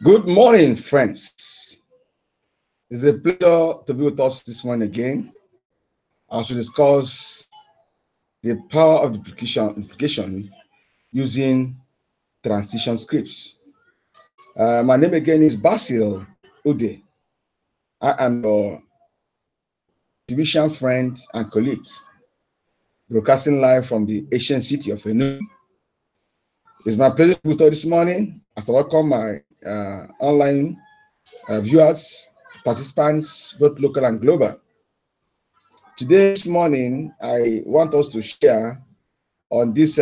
Good morning, friends. It's a pleasure to be with us this morning again as we discuss the power of duplication using transition scripts. My name again is Basil Ude. I am your division friend and colleague, broadcasting live from the ancient city of Enugu. It's my pleasure to be with you this morning as I welcome my online viewers, participants, both local and global. This morning, I want us to share on this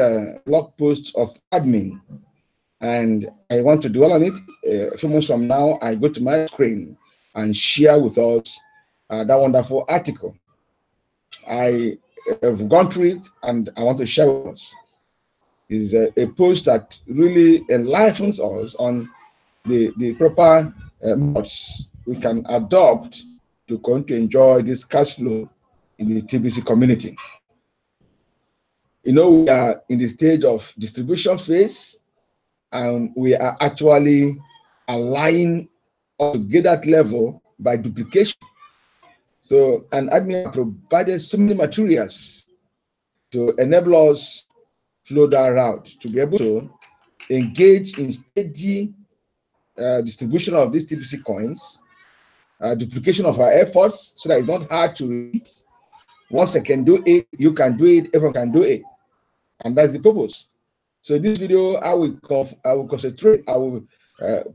blog post of admin, and I want to dwell on it. A few months from now, I go to my screen and share with us that wonderful article. I have gone through it, and I want to share with us. It's a post that really enlightens us on the proper modes we can adopt to come to enjoy this cash flow in the TBC community. You know, we are in the stage of distribution phase, and we are actually aligning to get that level by duplication. So, and admin provided so many materials to enable us flow that route to be able to engage in steady distribution of these TBC coins, duplication of our efforts so that it's not hard to read. Once I can do it, you can do it, everyone can do it. And that's the purpose. So in this video, I will concentrate, I will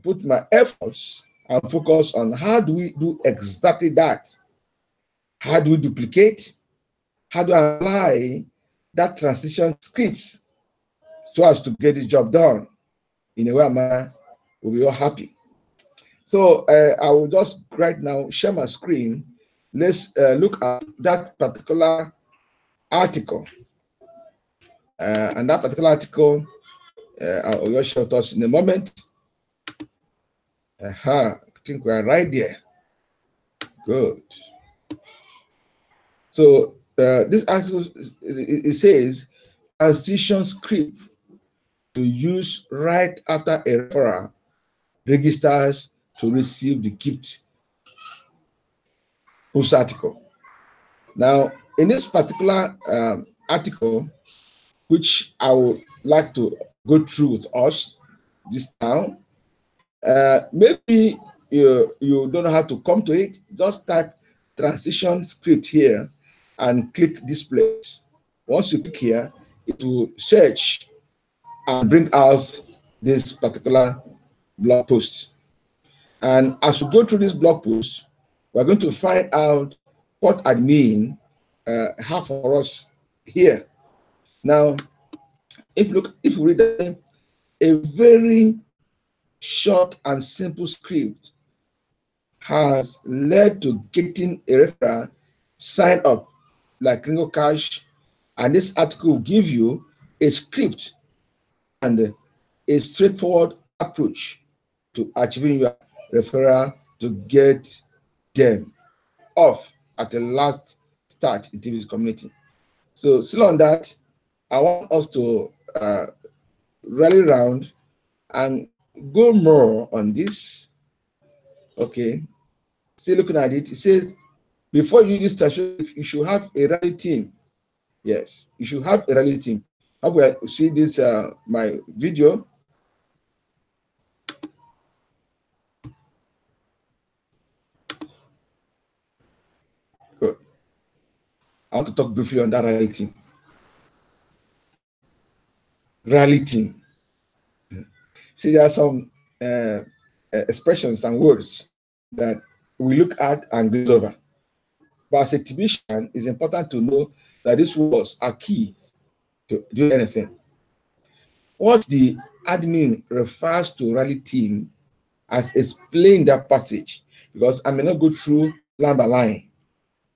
put my efforts and focus on how do we do exactly that. How do we duplicate? How do I apply that transition scripts so as to get this job done in a way man will be all happy. So I will just right now share my screen. Let's look at that particular article. And that particular article, I will show us in a moment. I think we are right there. Good. So this article, it says, transition script to use right after a referral registers to receive the gift. Post article. Now, in this particular article, which I would like to go through with us this time, maybe you don't know how to come to it. Just type transition script here and click this place. Once you click here, it will search and bring out this particular blog post. And as we go through this blog post, we're going to find out what admin have for us here. Now, if you read a very short and simple script has led to getting a referral sign up like Ringo Cash, and this article will give you a script and a straightforward approach to achieving your referral to get them off at the last start in TBC community. So still on that, I want us to rally around and go more on this. Okay, still looking at it, it says before you use transition, you should have a rally team. Yes, you should have a rally team. How will I see this my video? Good. I want to talk briefly on that rally team. Rally team. See, there are some expressions and words that we look at and glaze over. But as a TBCian, it's important to know that these words are key to do anything. What the admin refers to rally team as explained that passage, because I may not go through line by line.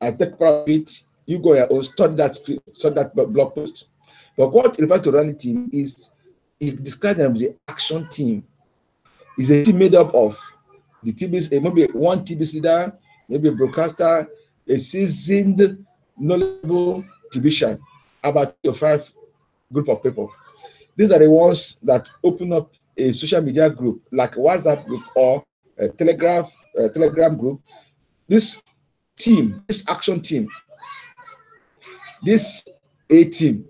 I take part of it, you go and study that script, study that blog post. But what refers to rally team is he described them as the action team. It's a team made up of the TBC, maybe one TBC leader, maybe a broadcaster, a seasoned, knowledgeable TBCan, about 2 or 5 group of people. These are the ones that open up a social media group like a WhatsApp group or a Telegram group. This team, this action team, this A team,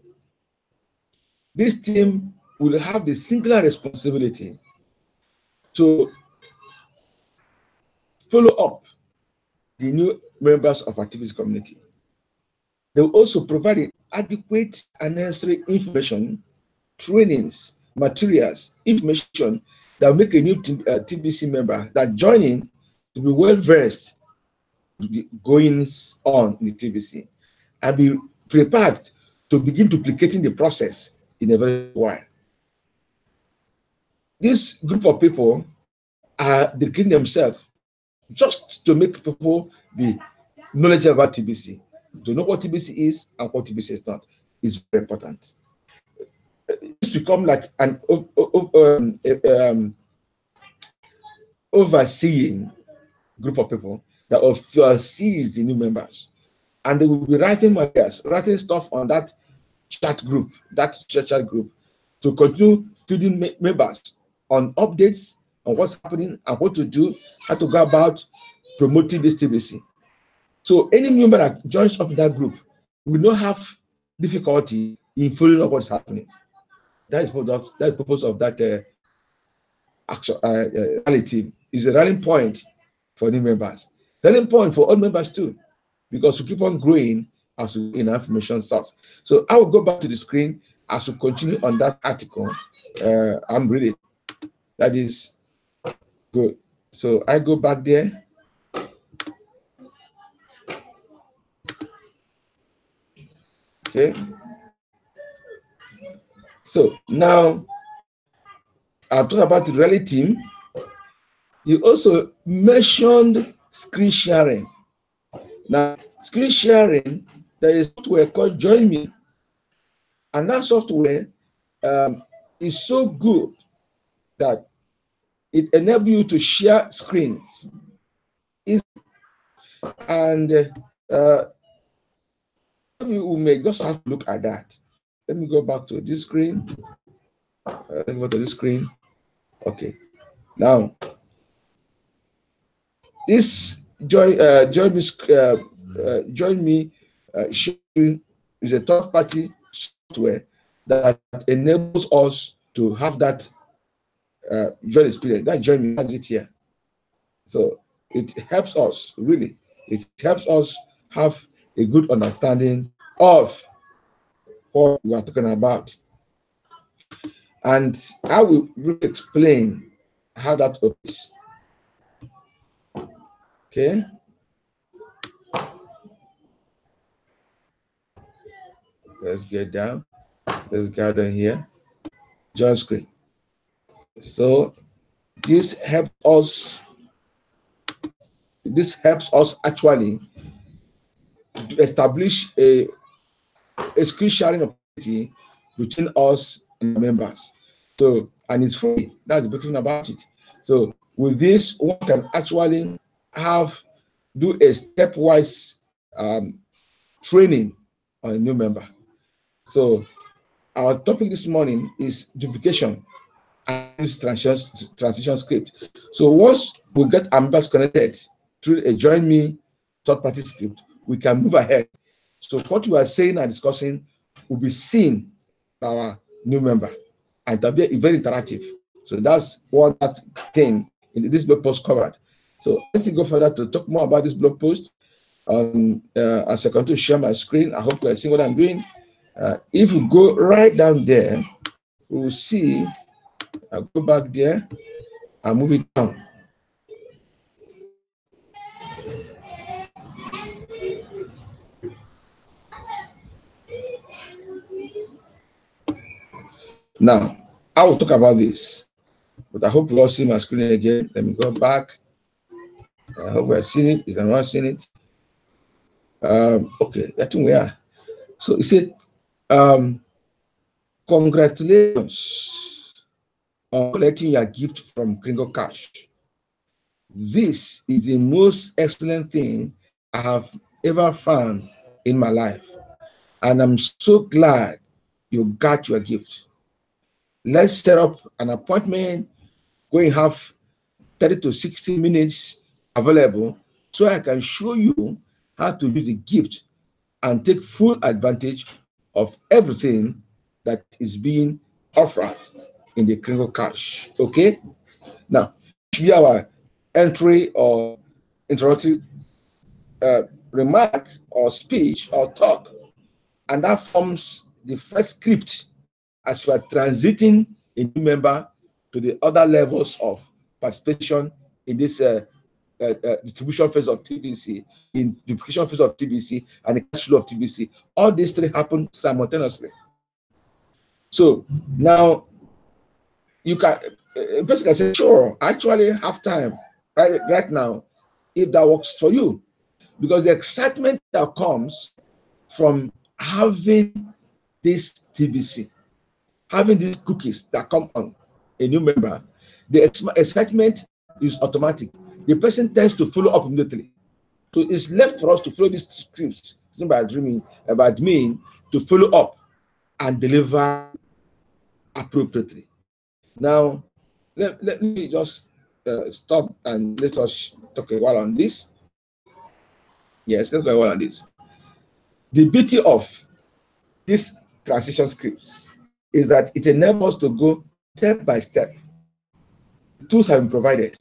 this team will have the singular responsibility to follow up the new members of our TBC community. They will also provide adequate and necessary information, trainings, materials, information that will make a new TBC member that joining to be well versed with the goings on in the TBC and be prepared to begin duplicating the process in a very while. This group of people are dedicating themselves just to make people be knowledgeable about TBC, to know what TBC is and what TBC is not. Is very important. It's become like an overseeing group of people that oversees the new members, and they will be writing materials, writing stuff on that chat group, to continue feeding members on updates on what's happening and what to do, how to go about promoting this TBC. So any member that joins up in that group will not have difficulty in following up what's happening. That is the purpose of that action rally team. Is a rallying point for new members, rallying point for old members too, because we keep on growing as we in our information source. So I will go back to the screen as we continue on that article. I'm reading. That is good. So I go back there. Okay. So now I'll talk about the rally team. You also mentioned screen sharing. Now, screen sharing, there is software called Join Me, and that software is so good that it enables you to share screens. And you may just have to look at that. Let me go back to this screen. Let me go to this screen. Okay. Now, this Join Me sharing is a third-party software that enables us to have that join experience. That Join Me has it here. So it helps us, really. It helps us have a good understanding of what we are talking about. And I will really explain how that opens. Okay. Let's get down. Let's go down here. Join screen. So this helps us. This helps us actually to establish a screen sharing opportunity between us and the members. So, and it's free. That's the good thing about it. So with this, one can actually do a stepwise training on a new member. So our topic this morning is duplication and this transition script. So once we get our members connected through a Join Me third-party script, we can move ahead. So what we are saying and discussing will be seen by our new member, and it'll be very interactive. So that's one thing in this blog post covered. So let's go further to talk more about this blog post. As I continue to share my screen, I hope you are seeing what I'm doing. If we go right down there, we will see. I'll go back there and move it down. Now, I will talk about this, but I hope you all see my screen again. Let me go back. I hope we are seeing it. Is anyone seeing it? Okay, I think we are. So it said, congratulations. on collecting your gift from Kringle Cash. This is the most excellent thing I have ever found in my life. And I'm so glad you got your gift. Let's set up an appointment. Go and have 30 to 60 minutes available so I can show you how to use the gift and take full advantage of everything that is being offered in the Kringle Cash. Okay? Now, should be our entry or introductory remark or speech or talk, and that forms the first script as you are transiting a new member to the other levels of participation in this distribution phase of TBC, in duplication phase of TBC, and the cash flow of TBC. All these three happen simultaneously. So now you can a person can say, sure, I actually have time right now, if that works for you, because the excitement that comes from having this TBC, having these cookies that come on a new member, the excitement is automatic. The person tends to follow up immediately. So it's left for us to follow these scripts by dreaming about me to follow up and deliver appropriately. Now, let me just stop and let us talk a while on this. Yes, let's go a while on this. The beauty of these transition scripts is that it enables us to go step by step. The tools have been provided.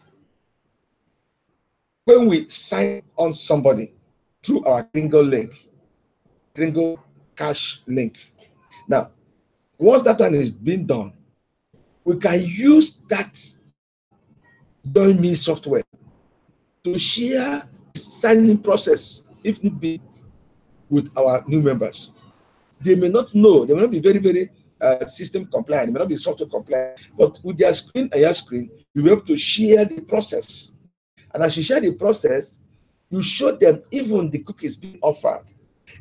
When we sign on somebody through our Kringle link, Kringle Cash link. Now, once that one is being done, we can use that Join Me software to share the signing process, if need be, with our new members. They may not know, they may not be very, very system compliant, they may not be software compliant, but with their screen and your screen, you'll be able to share the process. And as you share the process, you show them even the cookies being offered.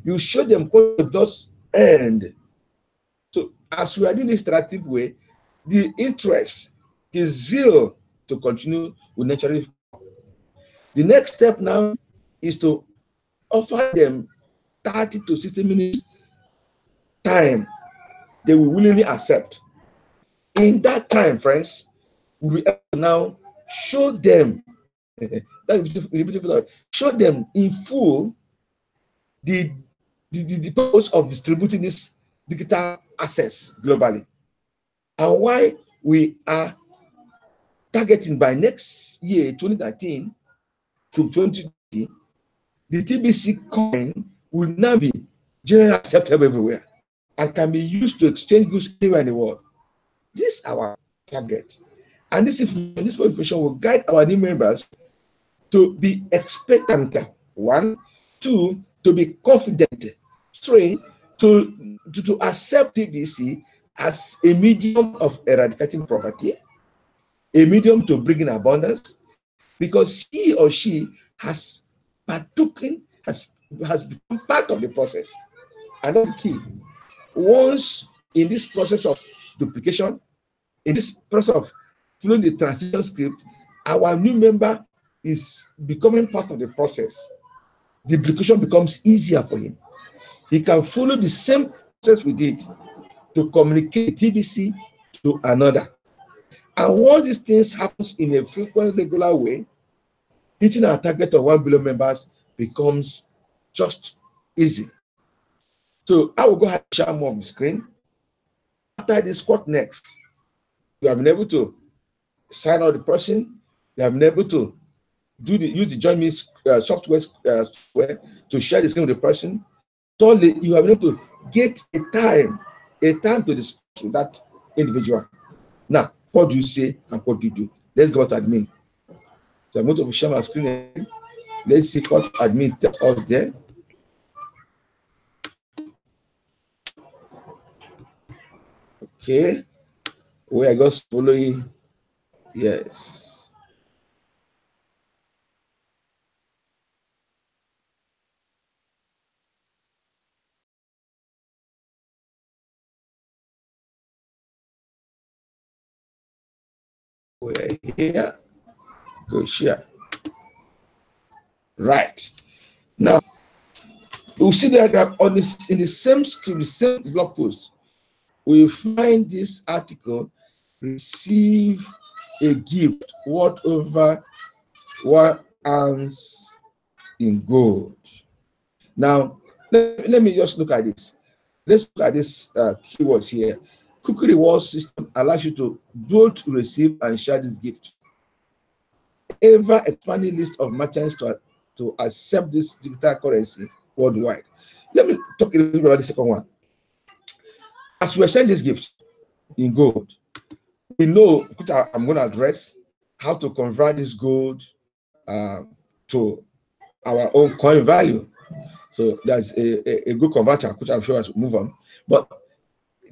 You show them what they've just earned. So as we are doing this interactive way, the interest, the zeal to continue will naturally. The next step now is to offer them 30 to 60 minutes time they will willingly accept. In that time, friends, we will now show them that's beautiful. Show them in full the purpose of distributing this digital access globally, and why we are targeting by next year, 2019 to 2020, the TBC coin will now be generally acceptable everywhere and can be used to exchange goods anywhere in the world. This is our target. And this information will guide our new members to be expectant. One, two, to be confident. Three, to accept TBC as a medium of eradicating poverty, a medium to bring in abundance, because he or she has partaken, has become part of the process. And that's the key. Once in this process of duplication, in this process of following the transition script, our new member is becoming part of the process. The duplication becomes easier for him. He can follow the same process we did to communicate TBC to another. And once these things happens in a frequent, regular way, hitting our target of 1 billion members becomes just easy. So I will go ahead and share more of the screen. After this, what next? You have been able to sign out the person. You have been able to use the Join Me software to share the screen with the person. Thirdly, you have been able to get a time to discuss with that individual. Now, what do you say and what do you do? Let's go to admin. So I'm going to share my screen again. Let's see what admin tells us there. Okay, we are just following. Yes. We're here. Go share. Right. Now, you see that on this, in the same script, the same blog post, we find this article, receive a gift worth over 1 ounce in gold. Now, let me just look at this. Let's look at this keywords here. Cookie reward system allows you to both receive and share this gift. Ever expanding list of merchants to accept this digital currency worldwide. Let me talk a little bit about the second one. As we're sharing this gift in gold, we know, which I'm going to address, how to convert this gold to our own coin value. So that's a good converter, which I'm sure I should move on. But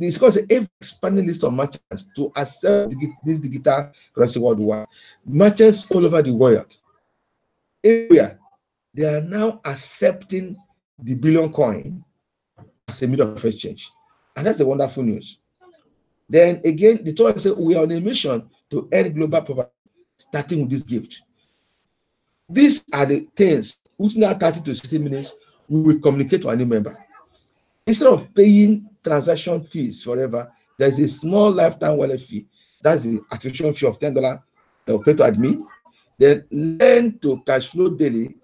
it's called an expanding list of merchants to accept this digital currency worldwide. Merchants all over the world, everywhere, they are now accepting the billion coin as a medium of exchange. And that's the wonderful news. Then again, the Torah says we are on a mission to end global poverty, starting with this gift. These are the things which now 30 to 60 minutes we will communicate to a new member. Instead of paying transaction fees forever, there's a small lifetime wallet fee. That's the acquisition fee of $10 they'll pay to admin. Then learn to cash flow daily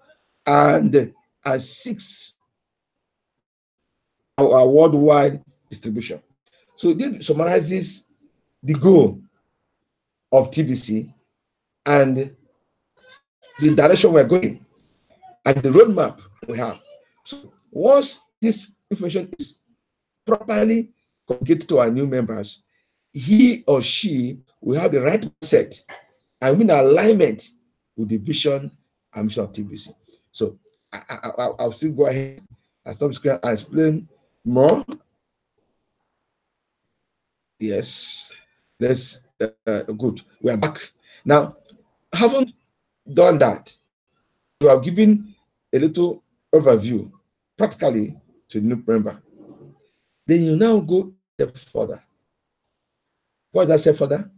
and 6 our worldwide distribution. So this summarizes the goal of TBC and the direction we're going and the roadmap we have. So once this information is properly communicated to our new members, he or she will have the right mindset and in alignment with the vision and mission of TBC. So I'll still go ahead and stop screen and explain more. Yes, that's good. We are back now. Haven't done that. You have given a little overview practically to the new member. Then you now go a step further. What does that say further?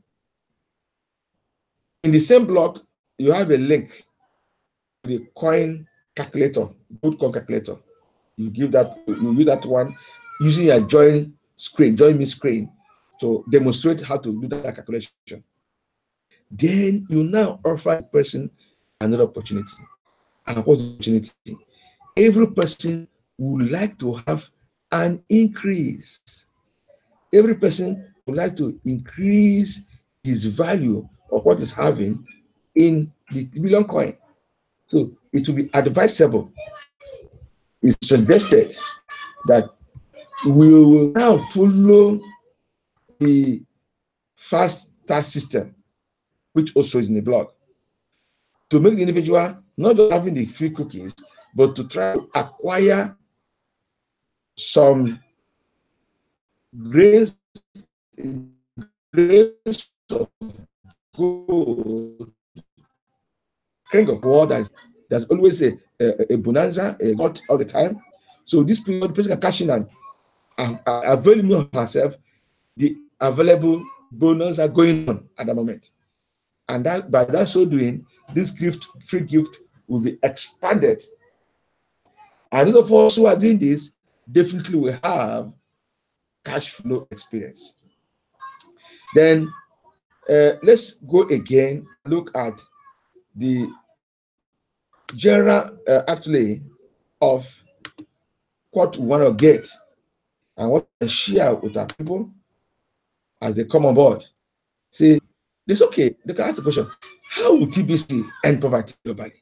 In the same block, you have a link to the coin calculator, good coin calculator. You use that one using your join me screen to demonstrate how to do that calculation. Then you now offer the person another opportunity. And what's the opportunity? Every person would like to have an increase. Every person would like to increase his value of what is having in the billion coin. So it will be advisable, it's suggested that we will now follow the fast start system, which also is in the blog, to make the individual not just having the free cookies, but to try to acquire some grace of gold. Kind of war there's always a bonanza, a god all the time. So this period, the person can cash in and avail more herself. The available bonus are going on at the moment, and that by that so doing, this free gift will be expanded. And those of us who are doing this definitely will have cash flow experience. Then let's go again, look at the general outlay of what we want to get and what we share with our people as they come on board. See, it's okay. They can ask the question, how will TBC end poverty globally?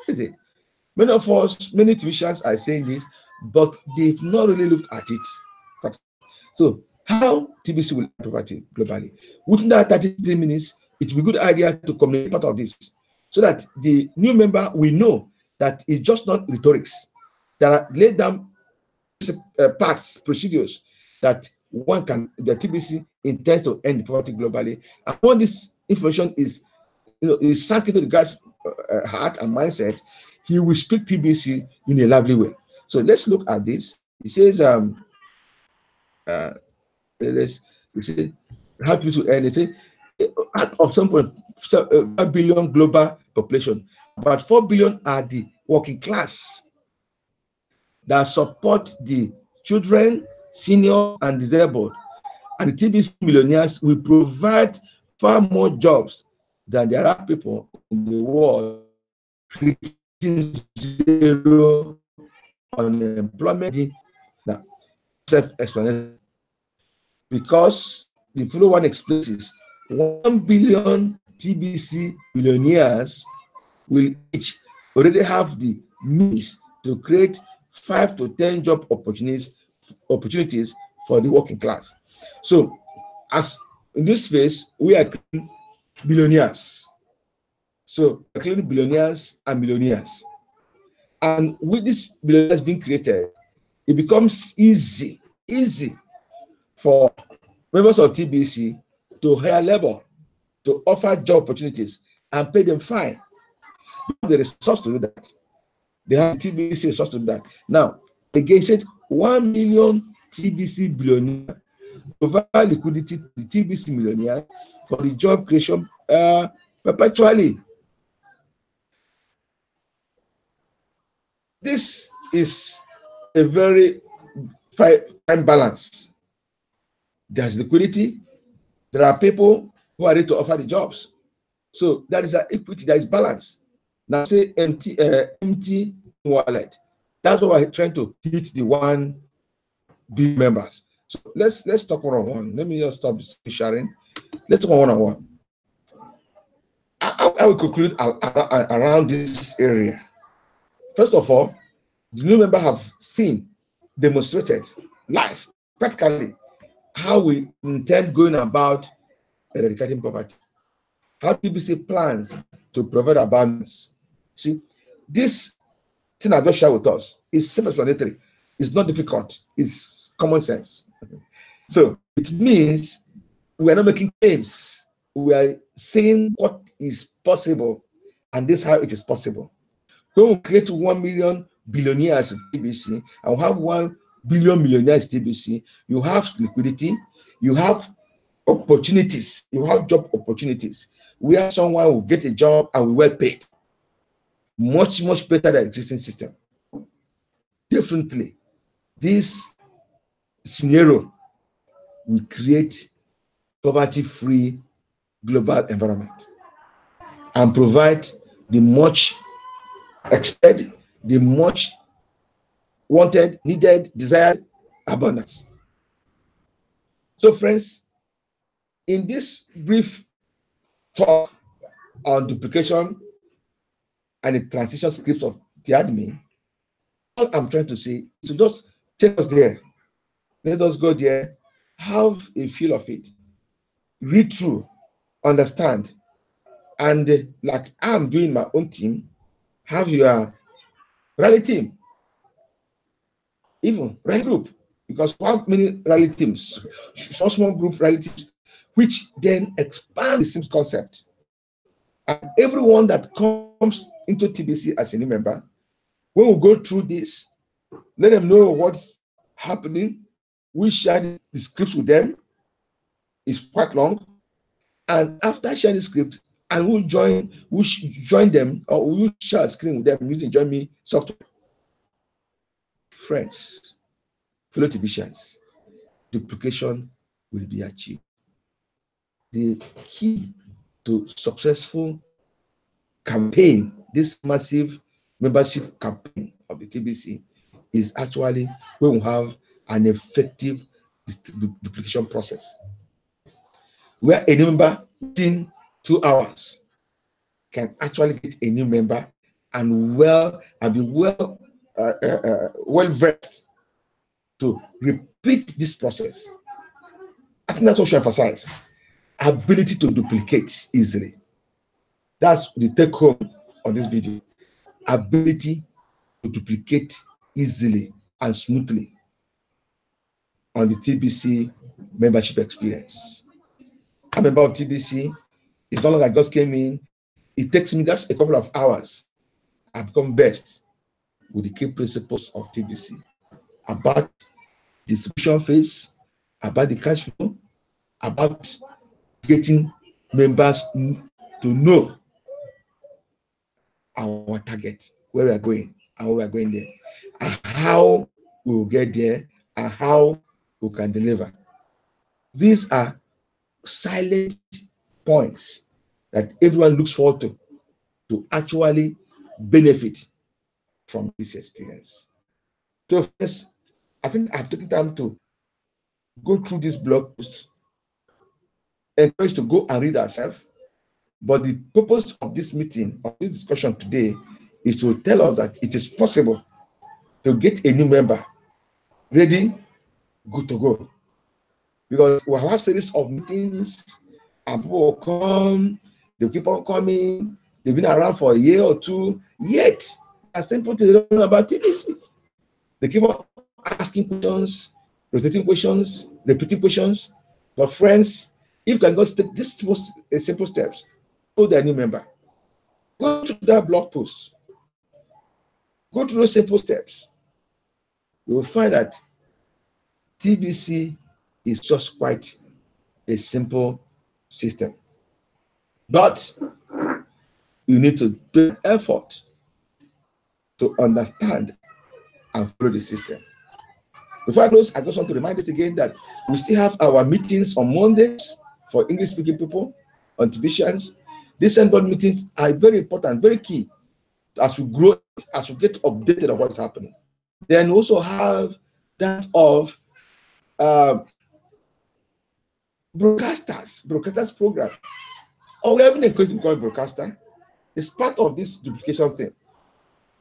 Is it? Many of us, many tuitions are saying this, but they've not really looked at it. So, how TBC will end poverty globally? Within that 30 minutes, it will be a good idea to communicate part of this so that the new member will know that it's just not rhetorics. There are laid down parts, procedures that the TBC intends to end poverty globally. And when this information is, is sunk into the guy's heart and mindset, he will speak TBC in a lively way. So let's look at this. It says, let's see, help you to earn. It says, out of 7.5 billion global population, about 4 billion are the working class that support the children, seniors, and disabled. And the TBC millionaires will provide far more jobs than there are people in the world, creating zero unemployment. Now, self-explanatory. Because the follow one explains 1 billion TBC millionaires will each already have the means to create 5 to 10 job opportunities for the working class. So, as in this space, we are creating billionaires. So, we're creating billionaires and millionaires. And with this billionaires being created, it becomes easy for members of TBC to hire labor, to offer job opportunities, and pay them fine. They have the resource to do that. They have TBC resource to do that. Now, again, said 1 million TBC billionaires provide liquidity to the TBC millionaires for the job creation perpetually. This is a very fine balance. There's liquidity. There are people who are ready to offer the jobs. So that is an equity, that is balance. Now say empty wallet. That's what we're trying to hit the 1 billion members. So let's talk one-on-one. Let me just stop sharing. Let's talk one-on-one. I will conclude around this area. First of all, the new member have seen, demonstrated live, practically, how we intend going about eradicating poverty. How TBC plans to provide abundance. See, this thing I just shared with us is self-explanatory. It's not difficult. It's common sense. So it means we are not making claims. We are saying what is possible, and this is how it is possible. When we create 1 million billionaires in TBC and we have 1 billion millionaires in TBC, you have liquidity, you have opportunities, you have job opportunities where someone will get a job and will well paid. Much better than the existing system. Definitely, this scenario will create poverty-free global environment and provide the much expected, the much wanted, needed, desired abundance. So, friends, in this brief talk on duplication and the transition scripts of the admin, all I'm trying to say is to just take us there. Let us go there, have a feel of it, read through, understand, and like I'm doing my own team, have your rally team, even rally group, because we have many rally teams, small group rally teams, which then expand the same concept. And everyone that comes into TBC as a new member, when we go through this, let them know what's happening. We share the scripts with them. It's quite long. And after sharing the script, and we'll join them, or we'll share a screen with them using Join Me software. Friends, fellow TBCians, duplication will be achieved. The key to successful campaign, this massive membership campaign of the TBC, is actually when we have an effective duplication process, where a new member within 2 hours can actually get a new member and be well versed to repeat this process. I think that's what I emphasize. Ability to duplicate easily. That's the take home on this video. Ability to duplicate easily and smoothly on the TBC membership experience. I'm a member of TBC. It's not like I just came in. It takes me just a couple of hours. I become best with the key principles of TBC about distribution phase, about the cash flow, about getting members to know our target, where we are going, and where we are going there, and how we will get there, and how we can deliver. These are silent points that everyone looks forward to actually benefit from this experience. So first, I think I've taken time to go through this blog post, encouraged to go and read ourselves. But the purpose of this meeting, of this discussion today, is to tell us that it is possible to get a new member ready, good to go. Because we have a series of meetings, and people will come, they keep on coming, they've been around for a year or two, yet as simple things they don't know about TBC. They keep on asking questions, rotating questions, repeating questions. But friends, if you can go take these simple steps, go to a new member. Go to that blog post. Go through those simple steps. You will find that TBC is just quite a simple system. But you need to put effort to understand and follow the system. Before I close, I just want to remind us again that we still have our meetings on Mondays for English-speaking people on TBCians. These board meetings are very important, very key as we grow, as we get updated on what's happening. Then we also have that of broadcasters program. We haven't encouraged to become a broadcaster. It's part of this duplication thing.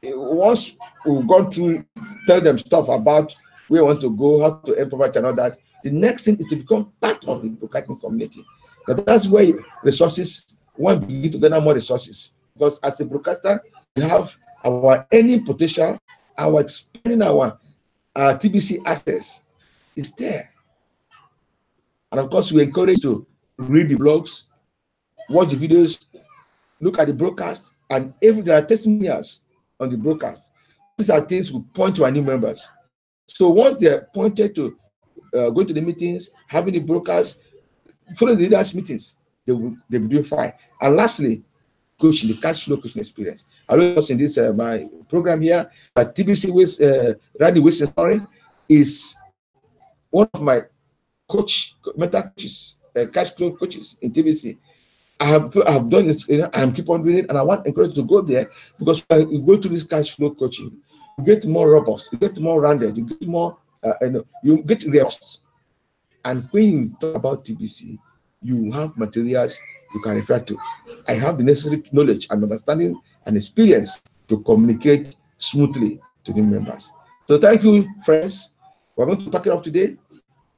Once we've gone through, tell them stuff about where we want to go, how to improvise and all that, the next thing is to become part of the broadcasting community. But that's where resources, one begin to gather more resources. Because as a broadcaster, we have our earning potential, our expanding our TBC access is there. And of course, we encourage you to read the blogs, watch the videos, look at the broadcast, and if there are testimonials on the broadcast, these are things we point to our new members. So once they're pointed to going to the meetings, having the broadcast, following the leaders' meetings, they'll be doing fine. And lastly, coaching, the cash flow coaching experience. I know in this my program here at TBC Randy Wilson Story is one of my mentor coaches, cash flow coaches in TBC. I have done this, I'm keep on doing it, and I want to encourage you to go there, because when you go to this cash flow coaching, you get more robust, you get more rounded, you get more, you get robust. And when you talk about TBC, you have materials you can refer to. I have the necessary knowledge and understanding and experience to communicate smoothly to the members. So thank you, friends. We're going to pack it up today.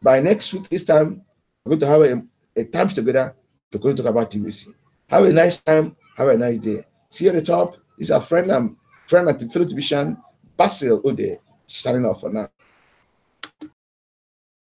By next week, this time, we're going to have a time together to go talk about TBC. Have a nice time. Have a nice day. See you at the top. This is our friend and fellow TBCian, Basil Ode, signing off for now.